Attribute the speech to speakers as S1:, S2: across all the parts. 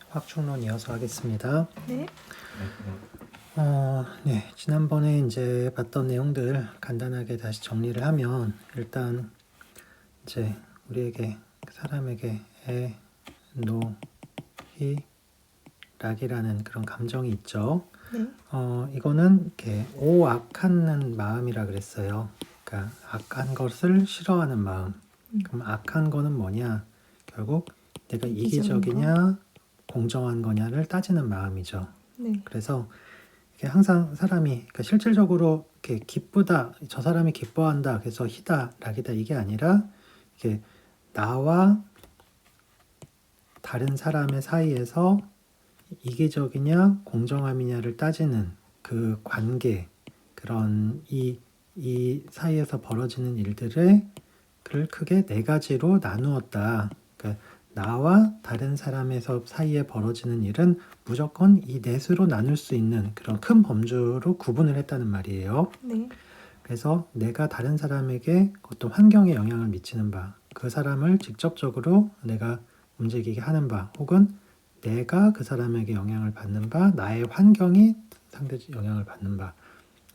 S1: 확충론 이어서 하겠습니다.
S2: 네.
S1: 지난번에 이제 봤던 내용들 간단하게 다시 정리를 하면 일단 이제 우리에게 사람에게 애, 노, 희, 락이라는 그런 감정이 있죠.
S2: 네.
S1: 이거는 이렇게 오악하는 마음이라 그랬어요. 그러니까 악한 것을 싫어하는 마음. 그럼 악한 거는 뭐냐? 결국 내가 이기적이냐 공정한 거냐를 따지는 마음이죠.
S2: 네.
S1: 그래서 이게 항상 사람이 그러니까 실질적으로 이렇게 기쁘다, 저 사람이 기뻐한다, 그래서 희다, 락이다 이게 아니라 이게 나와 다른 사람의 사이에서 이기적이냐 공정함이냐를 따지는 그 관계, 그런 이 사이에서 벌어지는 일들을 크게 네 가지로 나누었다. 그러니까 나와 다른 사람에서 사이에 벌어지는 일은 무조건 이 넷으로 나눌 수 있는 그런 큰 범주로 구분을 했다는 말이에요.
S2: 네.
S1: 그래서 내가 다른 사람에게 어떤 환경에 영향을 미치는 바, 그 사람을 직접적으로 내가 움직이게 하는 바, 혹은 내가 그 사람에게 영향을 받는 바, 나의 환경이 상대적 영향을 받는 바,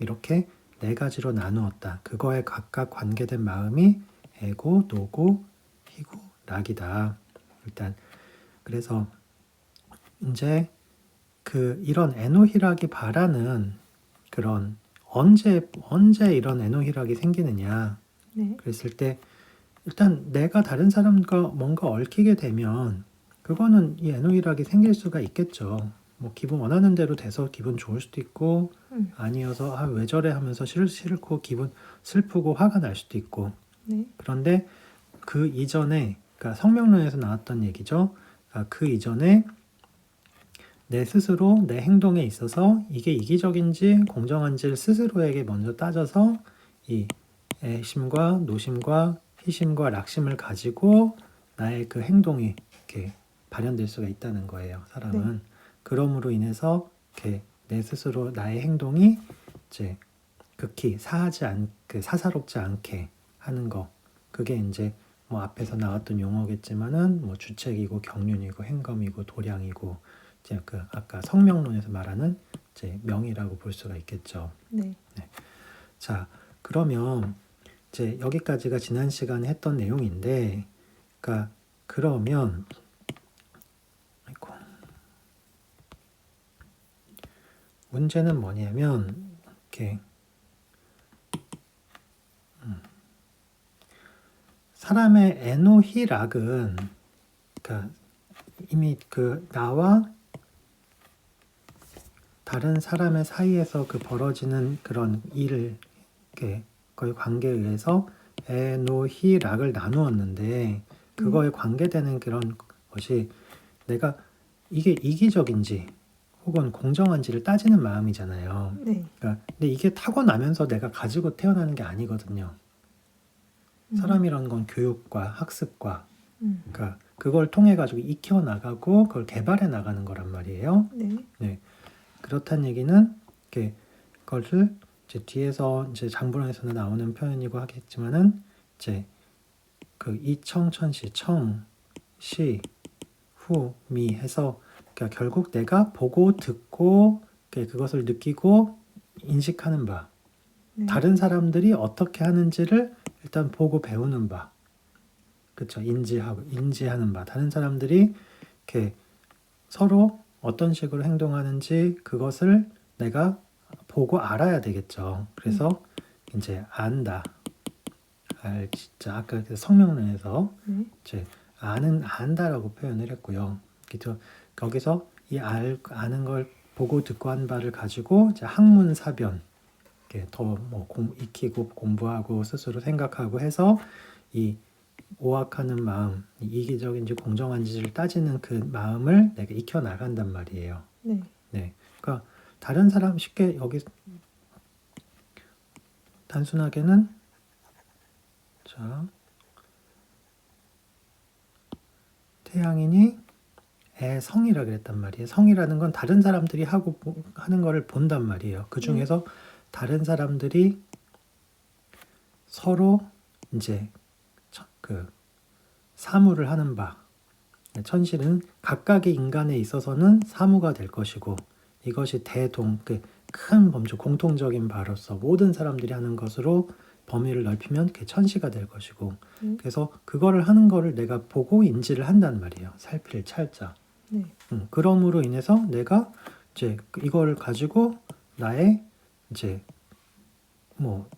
S1: 이렇게 네 가지로 나누었다. 그거에 각각 관계된 마음이 애고, 노고, 희고, 락이다. 일단 그래서 이제 이런 에노히락이 바라는 그런 언제 이런 에노히락이 생기느냐
S2: 네.
S1: 그랬을 때 일단 내가 다른 사람과 뭔가 얽히게 되면 그거는 이 에노히락이 생길 수가 있겠죠. 뭐 기분 원하는 대로 돼서 기분 좋을 수도 있고 아니어서 왜 저래 하면서 싫고 기분 슬프고 화가 날 수도 있고.
S2: 네.
S1: 그런데 그 이전에 그러니까 성명론에서 나왔던 얘기죠. 그러니까 그 이전에 내 스스로 내 행동에 있어서 이게 이기적인지 공정한지를 스스로에게 먼저 따져서 이 애심과 노심과 희심과 락심을 가지고 나의 그 행동이 이렇게 발현될 수가 있다는 거예요. 사람은.
S2: 네.
S1: 그럼으로 인해서 이렇게 내 스스로 나의 행동이 이제 극히 사사롭지 않게 하는 거. 그게 이제 뭐 앞에서 나왔던 용어겠지만은 뭐 주책이고 경륜이고 행검이고 도량이고 이제 아까 성명론에서 말하는 이제 명이라고 볼 수가 있겠죠.
S2: 네.
S1: 자, 그러면 이제 여기까지가 지난 시간에 했던 내용인데, 그러니까 그러면 문제는 뭐냐면 이렇게 사람의 에노히락은 그러니까 이미 나와 다른 사람의 사이에서 벌어지는 그런 일을 거의 관계에 의해서 에노히락을 나누었는데 그거에 관계되는 그런 것이 내가 이게 이기적인지 혹은 공정한지를 따지는 마음이잖아요.
S2: 네.
S1: 근데 이게 타고나면서 내가 가지고 태어나는 게 아니거든요. 사람이라는 건 교육과 학습과 그러니까 그걸 통해 가지고 익혀 나가고 그걸 개발해 나가는 거란 말이에요.
S2: 네.
S1: 그렇다는 얘기는 그것을 이제 뒤에서 이제 장본론에서는 나오는 표현이고 하겠지만은 이제 이청천시 청시 후 미 해서 그러니까 결국 내가 보고 듣고 그것을 느끼고 인식하는 바
S2: 네.
S1: 다른 사람들이 어떻게 하는지를 일단 보고 배우는 바 그렇죠. 인지하는 바 다른 사람들이 이렇게 서로 어떤 식으로 행동하는지 그것을 내가 보고 알아야 되겠죠. 그래서 이제 안다. 진짜 아까 성명론에서 이제 안다라고 표현을 했고요. 거기서 아는 걸 보고 듣고 한 바를 가지고 이제 학문사변 더 익히고 공부하고 스스로 생각하고 해서 이 오악하는 마음, 이기적인지 공정한지를 따지는 그 마음을 내가 익혀 나간단 말이에요.
S2: 네.
S1: 그러니까 다른 사람 쉽게 여기 단순하게는 태양인이 성이라 그랬단 말이에요. 성이라는 건 다른 사람들이 하는 거를 본단 말이에요. 그 중에서 다른 사람들이 서로 이제 사무를 하는 바 천실은 각각의 인간에 있어서는 사무가 될 것이고 이것이 큰 범주 공통적인 바로서 모든 사람들이 하는 것으로 범위를 넓히면 그게 천시가 될 것이고 그래서 그거를 하는 거를 내가 보고 인지를 한단 말이에요. 살필 찰자.
S2: 네.
S1: 그럼으로 인해서 내가 이제 이걸 가지고 나의 이제 뭐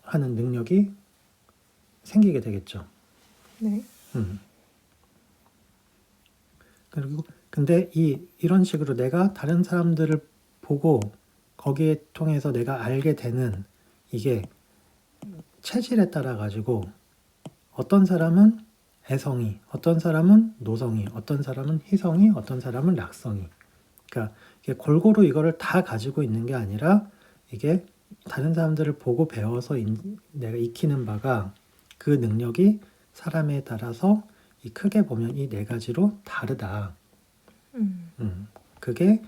S1: 하는 능력이 생기게 되겠죠.
S2: 네.
S1: 그리고 근데 이런 식으로 내가 다른 사람들을 보고 거기에 통해서 내가 알게 되는 이게 체질에 따라 가지고 어떤 사람은 애성이, 어떤 사람은 노성이, 어떤 사람은 희성이, 어떤 사람은 낙성이. 그러니까 이게 골고루 이거를 다 가지고 있는 게 아니라 이게 다른 사람들을 보고 배워서 내가 익히는 바가 그 능력이 사람에 따라서 크게 보면 이 네 가지로 다르다. 그게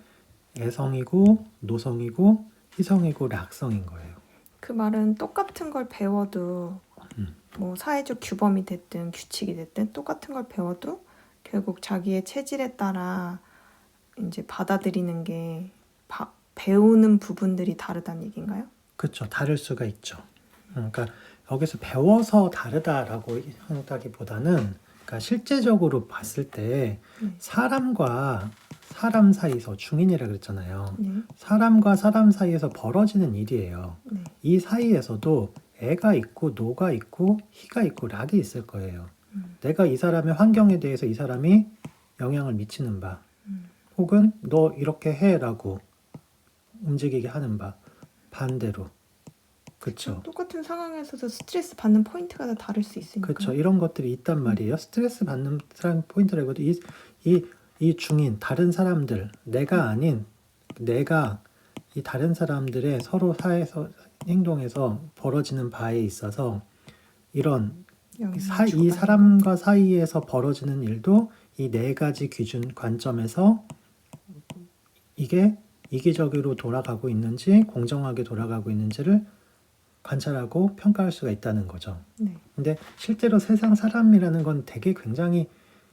S1: 애성이고 노성이고 희성이고 낙성인 거예요.
S2: 그 말은 똑같은 걸 배워도 뭐 사회적 규범이 됐든 규칙이 됐든 똑같은 걸 배워도 결국 자기의 체질에 따라 이제 받아들이는 게 배우는 부분들이 다르다는 얘기인가요?
S1: 그렇죠. 다를 수가 있죠. 그러니까 여기서 배워서 다르다라고 한다기보다는 그러니까 실제적으로 봤을 때 사람과 사람 사이에서 중인이라 그랬잖아요.
S2: 네.
S1: 사람과 사람 사이에서 벌어지는 일이에요.
S2: 네.
S1: 이 사이에서도 애가 있고 노가 있고 희가 있고 락이 있을 거예요. 내가 이 사람의 환경에 대해서 이 사람이 영향을 미치는 바 혹은 너 이렇게 해라고 움직이게 하는 바 반대로 그렇죠.
S2: 똑같은 상황에서도 스트레스 받는 포인트가 다 다를 수 있으니까.
S1: 그렇죠. 이런 것들이 있단 말이에요. 스트레스 받는 사람 포인트라고도 이 중인 다른 사람들 내가 아닌 내가 이 다른 사람들의 서로 사회에서 행동에서 벌어지는 바에 있어서 이런 이 사람과 사이에서 벌어지는 일도 이 네 가지 기준 관점에서 이게 이기적으로 돌아가고 있는지 공정하게 돌아가고 있는지를 관찰하고 평가할 수가 있다는 거죠.
S2: 네.
S1: 근데 실제로 세상 사람이라는 건 되게 굉장히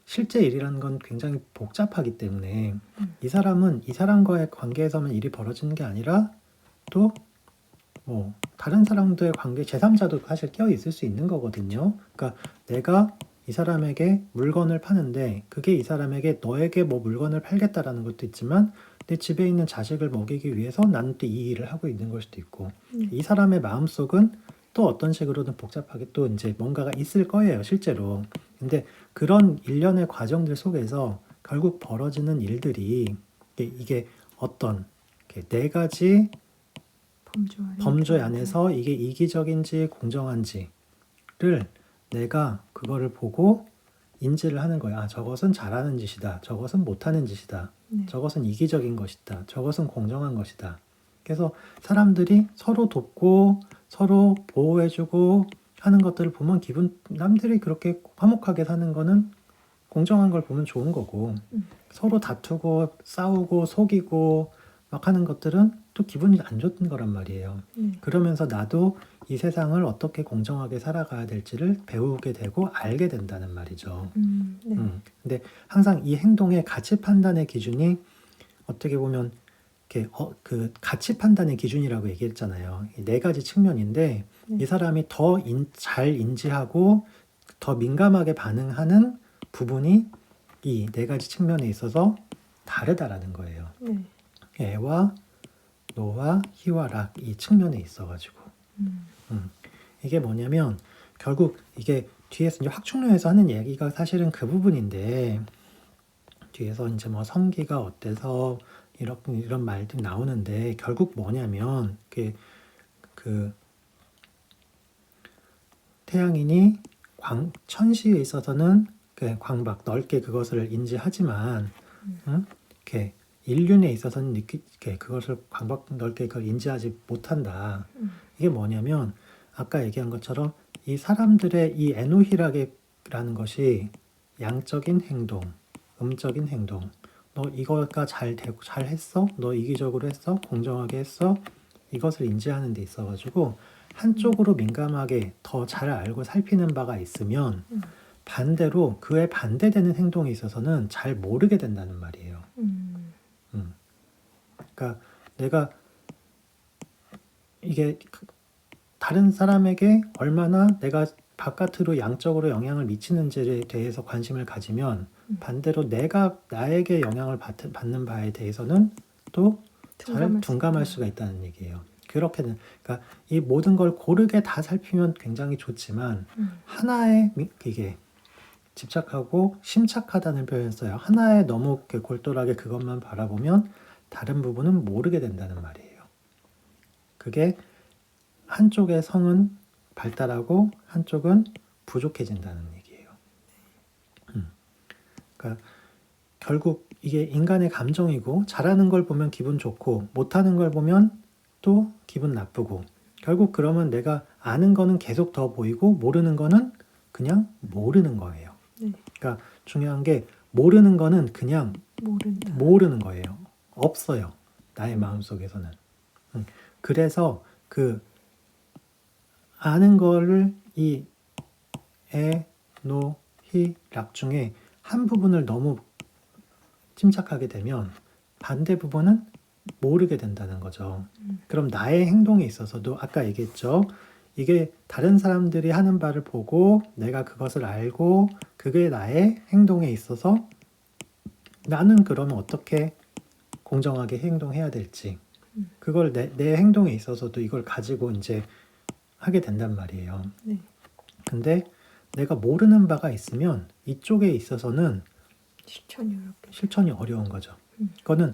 S1: 실제 일이라는 건 굉장히 복잡하기 때문에 이 사람은 이 사람과의 관계에서만 일이 벌어지는 게 아니라 또 뭐 다른 사람들의 관계 제3자도 사실 껴 있을 수 있는 거거든요. 그러니까 내가 이 사람에게 물건을 파는데 그게 이 사람에게 너에게 뭐 물건을 팔겠다라는 것도 있지만 내 집에 있는 자식을 먹이기 위해서 나는 또 이 일을 하고 있는 걸 수도 있고 이 사람의 마음속은 또 어떤 식으로든 복잡하게 또 이제 뭔가가 있을 거예요, 실제로. 근데 그런 일련의 과정들 속에서 결국 벌어지는 일들이 이게 어떤 네 가지 범주 안에서 이게 이기적인지 공정한지를 내가 그거를 보고 인지를 하는 거야. 아, 저것은 잘하는 짓이다. 저것은 못하는 짓이다. 저것은 이기적인 것이다. 저것은 공정한 것이다. 그래서 사람들이 서로 돕고 서로 보호해주고 하는 것들을 보면 남들이 그렇게 화목하게 사는 거는 공정한 걸 보면 좋은 거고 서로 다투고 싸우고 속이고 막 하는 것들은 또 기분이 안 좋은 거란 말이에요. 그러면서 나도 이 세상을 어떻게 공정하게 살아가야 될지를 배우게 되고 알게 된다는 말이죠.
S2: 네.
S1: 근데 항상 이 행동의 가치 판단의 기준이 어떻게 보면 그 가치 판단의 기준이라고 얘기했잖아요. 이 네 가지 측면인데 이 사람이 더 잘 인지하고 더 민감하게 반응하는 부분이 이 네 가지 측면에 있어서 다르다라는 거예요. 애와 노와 희와 락 이 측면에 있어가지고 이게 뭐냐면 결국 이게 뒤에서 이제 확충론에서 하는 얘기가 사실은 그 부분인데 뒤에서 이제 뭐 성기가 어때서 이런 말들이 나오는데 결국 뭐냐면 그 태양인이 천시에 있어서는 그 광박 넓게 그것을 인지하지만 이렇게 인륜에 있어서는 그것을 광박 넓게 그걸 인지하지 못한다. 이게 뭐냐면 아까 얘기한 것처럼 이 사람들의 이 에노히락이라는 것이 양적인 행동, 음적인 행동. 너 이거가 잘 했어? 너 이기적으로 했어? 공정하게 했어? 이것을 인지하는 데 있어가지고 한쪽으로 민감하게 더 잘 알고 살피는 바가 있으면 반대로 그에 반대되는 행동에 있어서는 잘 모르게 된다는 말이에요. 그러니까 내가 이게 다른 사람에게 얼마나 내가 바깥으로 양적으로 영향을 미치는지에 대해서 관심을 가지면 반대로 내가 나에게 영향을 받는 바에 대해서는 또 잘 둔감할 수가 있다는 얘기예요. 그렇게는 그러니까 이 모든 걸 고르게 다 살피면 굉장히 좋지만 하나에 이게 집착하고 심착하다는 표현을 써요. 하나에 너무 이렇게 골똘하게 그것만 바라보면 다른 부분은 모르게 된다는 말이에요. 그게 한쪽의 성은 발달하고 한쪽은 부족해진다는 얘기예요. 그러니까 결국 이게 인간의 감정이고 잘하는 걸 보면 기분 좋고 못하는 걸 보면 또 기분 나쁘고 결국 그러면 내가 아는 거는 계속 더 보이고 모르는 거는 그냥 모르는 거예요. 그러니까 중요한 게 모르는 거는 그냥 모르는 거예요. 없어요. 나의 마음속에서는. 그래서 그 아는 거를 이 에, 노, 히, 락 중에 한 부분을 너무 침착하게 되면 반대 부분은 모르게 된다는 거죠. 그럼 나의 행동에 있어서도 아까 얘기했죠. 이게 다른 사람들이 하는 바를 보고 내가 그것을 알고 그게 나의 행동에 있어서 나는 그러면 어떻게 공정하게 행동해야 될지 그걸 내 행동에 있어서도 이걸 가지고 이제 하게 된단 말이에요. 근데 내가 모르는 바가 있으면 이쪽에 있어서는 실천이 어려운 거죠. 그거는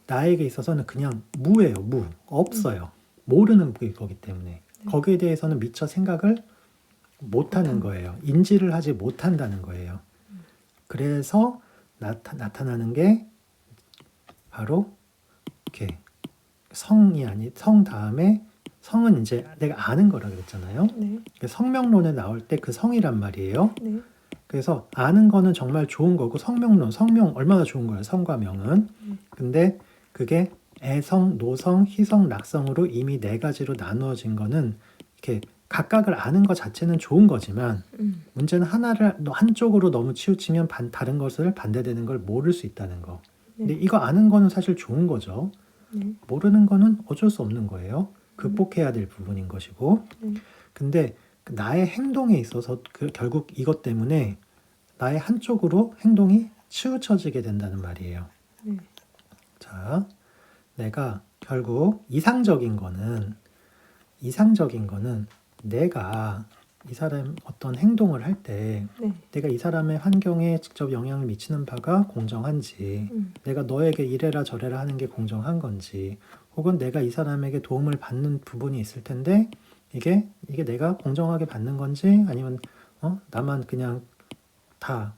S1: 나에게 있어서는 그냥 무예요. 무. 없어요. 모르는 거기 때문에 거기에 대해서는 미처 생각을 못하는 거예요. 인지를 하지 못한다는 거예요. 그래서 나타나는 게 바로 이렇게 성이 아니 성 다음에 성은 이제 내가 아는 거라 그랬잖아요. 성명론에 나올 때 그 성이란 말이에요. 그래서 아는 거는 정말 좋은 거고 성명론, 성명 얼마나 좋은 거예요. 성과 명은. 근데 그게 애성, 노성, 희성, 낙성으로 이미 네 가지로 나누어진 거는 이렇게 각각을 아는 것 자체는 좋은 거지만 문제는 하나를 한쪽으로 너무 치우치면 다른 것을 반대되는 걸 모를 수 있다는 거. 근데 이거 아는 거는 사실 좋은 거죠. 모르는 거는 어쩔 수 없는 거예요. 극복해야 될 부분인 것이고. 근데 나의 행동에 있어서 결국 이것 때문에 나의 한쪽으로 행동이 치우쳐지게 된다는 말이에요. 자, 내가 결국 이상적인 거는 내가 이 사람 어떤 행동을 할 때 내가 이 사람의 환경에 직접 영향을 미치는 바가 공정한지 내가 너에게 이래라 저래라 하는 게 공정한 건지 혹은 내가 이 사람에게 도움을 받는 부분이 있을 텐데 이게 내가 공정하게 받는 건지 아니면 나만 그냥 다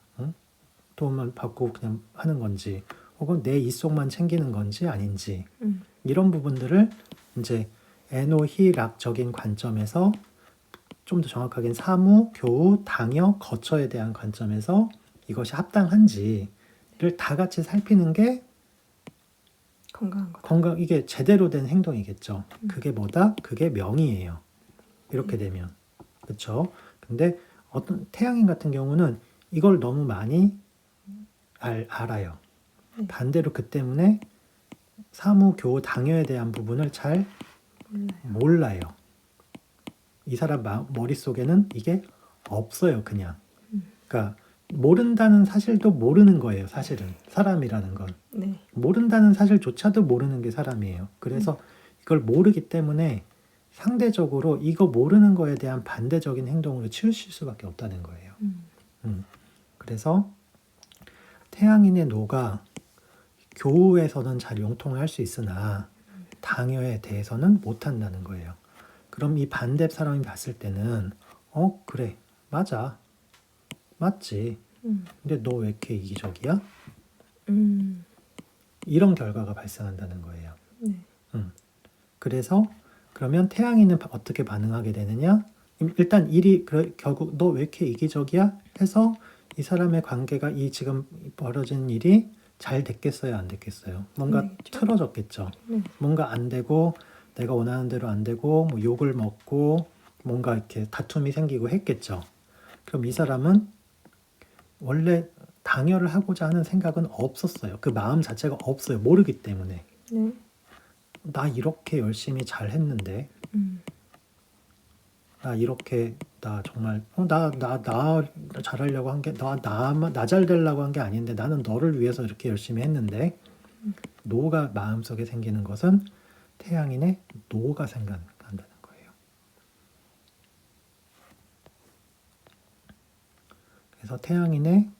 S1: 도움을 받고 그냥 하는 건지 혹은 내 이속만 챙기는 건지 아닌지 이런 부분들을 이제 에노히락적인 관점에서 좀 더 정확하게는 사무, 교우, 당여, 거처에 대한 관점에서 이것이 합당한지를 다 같이 살피는 게 이게 제대로 된 행동이겠죠. 그게 뭐다? 그게 명이에요. 이렇게 되면. 그렇죠? 근데 어떤 태양인 같은 경우는 이걸 너무 많이 알아요. 반대로 그 때문에 사무, 교우, 당여에 대한 부분을 잘 몰라요. 이 사람 머릿속에는 이게 없어요, 그냥. 그러니까 모른다는 사실도 모르는 거예요, 사실은. 사람이라는 건. 모른다는 사실조차도 모르는 게 사람이에요. 그래서 이걸 모르기 때문에 상대적으로 이거 모르는 거에 대한 반대적인 행동으로 치우칠 수밖에 없다는 거예요. 그래서 태양인의 노가 교우에서는 잘 용통할 수 있으나 당여에 대해서는 못한다는 거예요. 그럼 이 반대 사람이 봤을 때는 그래 맞아 맞지 근데 너 왜 이렇게 이기적이야? 이런 결과가 발생한다는 거예요. 그래서 그러면 태양인은 어떻게 반응하게 되느냐? 일단 결국 너 왜 이렇게 이기적이야? 해서 이 사람의 관계가 이 지금 벌어진 일이 잘 됐겠어요? 안 됐겠어요? 뭔가 틀어졌겠죠. 뭔가 안 되고 내가 원하는 대로 안 되고 뭐 욕을 먹고 뭔가 이렇게 다툼이 생기고 했겠죠. 그럼 이 사람은 원래 당열을 하고자 하는 생각은 없었어요. 그 마음 자체가 없어요. 모르기 때문에.
S2: 네.
S1: 나 이렇게 열심히 잘 했는데, 나 이렇게, 나 정말, 나 잘하려고 한 게, 나 잘 되려고 한 게 아닌데, 나는 너를 위해서 이렇게 열심히 했는데, 노가 마음속에 생기는 것은 태양인의 노가 생각난다는 거예요. 그래서 태양인의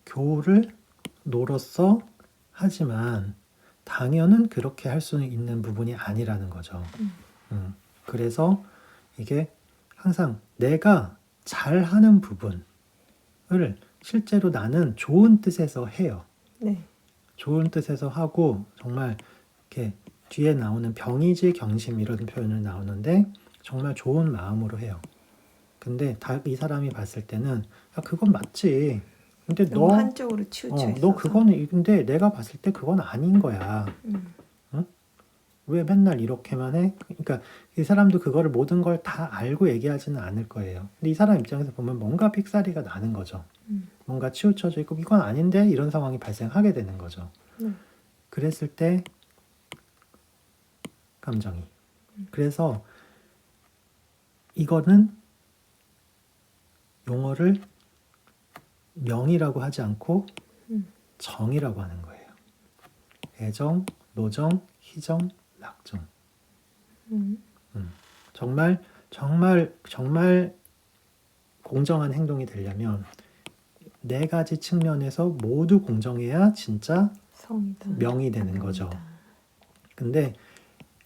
S1: 교를 노로서 하지만 당연은 그렇게 할 수 있는 부분이 아니라는 거죠. 그래서 이게 항상 내가 잘하는 부분을 실제로 나는 좋은 뜻에서 해요.
S2: 네.
S1: 좋은 뜻에서 하고 정말 이렇게 뒤에 나오는 병이지 경심 이런 표현을 나오는데 정말 좋은 마음으로 해요. 근데 이 사람이 봤을 때는 야, 그건 맞지. 근데
S2: 너무 한쪽으로 치우쳐 있어서.
S1: 너 그거는 근데 내가 봤을 때 그건 아닌 거야. 응? 왜 맨날 이렇게만 해? 그러니까 이 사람도 그거를 모든 걸 다 알고 얘기하지는 않을 거예요. 근데 이 사람 입장에서 보면 뭔가 삑사리가 나는 거죠. 뭔가 치우쳐져 있고 이건 아닌데 이런 상황이 발생하게 되는 거죠. 그랬을 때 감정이. 그래서 이거는 용어를 명이라고 하지 않고 정이라고 하는 거예요. 애정, 노정, 희정, 낙정. 정말 공정한 행동이 되려면 네 가지 측면에서 모두 공정해야 진짜
S2: 성이다.
S1: 명이 되는 거죠. 근데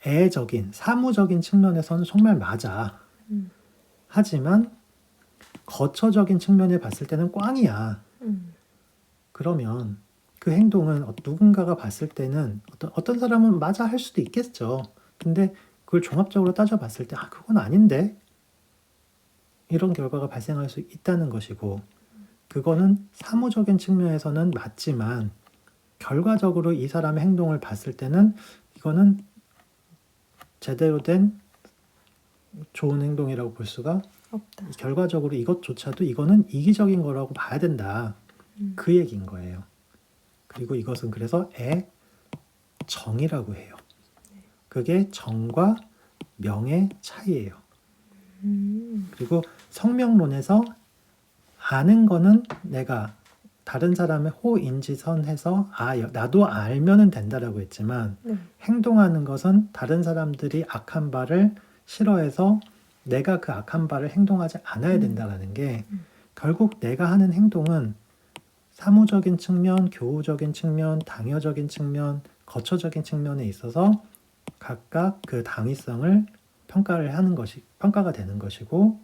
S1: 애적인, 사무적인 측면에서는 정말 맞아. 하지만 거처적인 측면에 봤을 때는 꽝이야. 그러면 그 행동은 누군가가 봤을 때는 어떤 사람은 맞아 할 수도 있겠죠. 근데 그걸 종합적으로 따져봤을 때 그건 아닌데 이런 결과가 발생할 수 있다는 것이고 그거는 사무적인 측면에서는 맞지만 결과적으로 이 사람의 행동을 봤을 때는 이거는 제대로 된 좋은 행동이라고 볼 수가
S2: 없다.
S1: 결과적으로 이것조차도 이거는 이기적인 거라고 봐야 된다. 그 얘기인 거예요. 그리고 이것은 그래서 정이라고 해요. 그게 정과 명의 차이예요. 그리고 성명론에서 아는 거는 내가 다른 사람의 호인지선해서 나도 알면은 된다라고 했지만 행동하는 것은 다른 사람들이 악한 바를 싫어해서 내가 그 악한 바를 행동하지 않아야 된다라는 게 결국 내가 하는 행동은 사무적인 측면, 교우적인 측면, 당여적인 측면, 거처적인 측면에 있어서 각각 그 당위성을 평가가 되는 것이고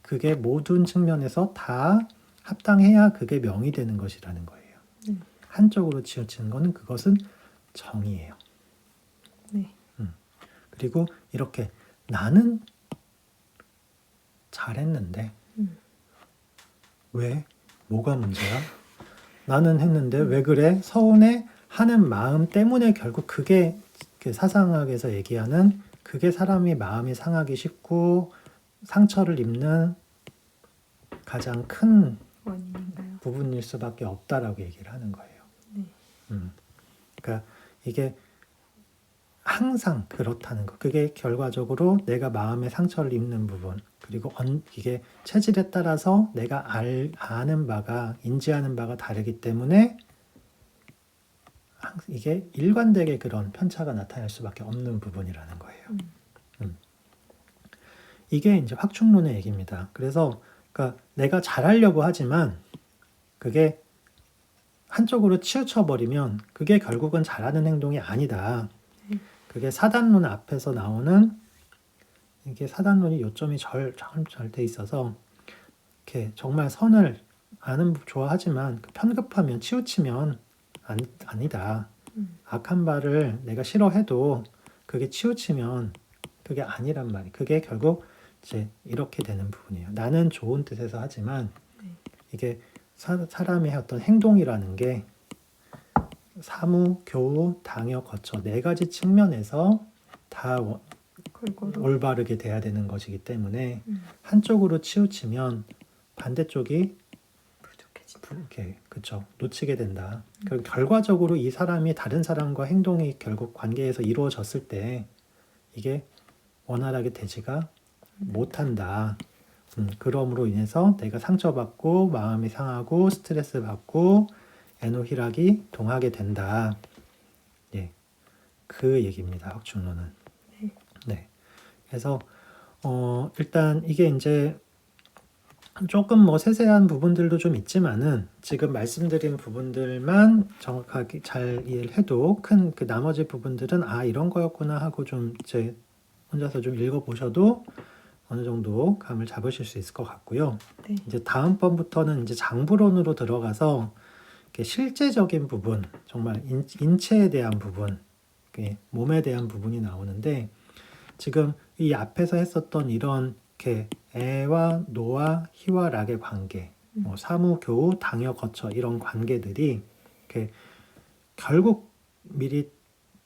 S1: 그게 모든 측면에서 다 합당해야 그게 명이 되는 것이라는 거예요. 한쪽으로 치우치는 거는 그것은 정의예요.
S2: 네.
S1: 그리고 이렇게 나는 잘했는데 왜? 뭐가 문제야? 나는 했는데 왜 그래? 서운해 하는 마음 때문에 결국 그게 그 사상학에서 얘기하는 그게 사람이 마음이 상하기 쉽고 상처를 입는 가장 큰
S2: 원인인가요?
S1: 부분일 수밖에 없다라고 얘기를 하는 거예요. 그러니까 이게 항상 그렇다는 거. 그게 결과적으로 내가 마음에 상처를 입는 부분. 그리고 이게 체질에 따라서 내가 아는 바가 인지하는 바가 다르기 때문에 이게 일관되게 그런 편차가 나타날 수밖에 없는 부분이라는 거예요. 이게 이제 확충론의 얘기입니다. 그래서 그러니까 내가 잘하려고 하지만 그게 한쪽으로 치우쳐 버리면 그게 결국은 잘하는 행동이 아니다. 그게 사단론 앞에서 나오는 이게 사단론이 요점이 잘 돼 있어서 이렇게 정말 선을 좋아하지만 편급하면 치우치면 아니다. 악한 바를 내가 싫어해도 그게 치우치면 그게 아니란 말이. 그게 결국 이제 이렇게 되는 부분이에요. 나는 좋은 뜻에서 하지만 이게 사람의 어떤 행동이라는 게 사무, 교우, 당여, 거처 네 가지 측면에서 다
S2: 골고루.
S1: 올바르게 돼야 되는 것이기 때문에 한쪽으로 치우치면 반대쪽이
S2: 부족해진다.
S1: 이렇게 그쵸 놓치게 된다. 그리고 결과적으로 이 사람이 다른 사람과 행동이 결국 관계에서 이루어졌을 때 이게 원활하게 되지가 못한다. 그럼으로 인해서 내가 상처받고 마음이 상하고 스트레스 받고 애노희락이 동하게 된다. 예, 그 얘기입니다. 확충론은.
S2: 네.
S1: 네. 그래서 일단 이게 이제 조금 뭐 세세한 부분들도 좀 있지만은 지금 말씀드린 부분들만 정확하게 잘 이해를 해도 큰 그 나머지 부분들은 아 이런 거였구나 하고 좀 이제 혼자서 좀 읽어보셔도 어느 정도 감을 잡으실 수 있을 것 같고요.
S2: 네.
S1: 이제 다음번부터는 이제 장부론으로 들어가서 이렇게 실제적인 부분, 정말 인체에 대한 부분, 이렇게 몸에 대한 부분이 나오는데 지금 이 앞에서 했었던 이런 이렇게 애와 노와 희와 락의 관계, 뭐 사무, 교우, 당여, 거처 이런 관계들이 이렇게 결국 미리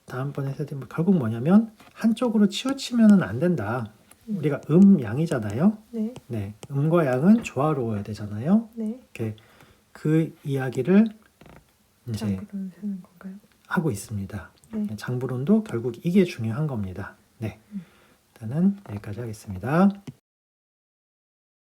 S1: 다음번에 해야 되는 결국 뭐냐면 한쪽으로 치우치면은 안 된다. 우리가 양이잖아요.
S2: 네.
S1: 네, 음과 양은 조화로워야 되잖아요.
S2: 네.
S1: 이렇게 그 이야기를 이제
S2: 장부론 쓰는 건가요?
S1: 하고 있습니다.
S2: 네.
S1: 장부론도 결국 이게 중요한 겁니다. 네, 일단은 여기까지 하겠습니다.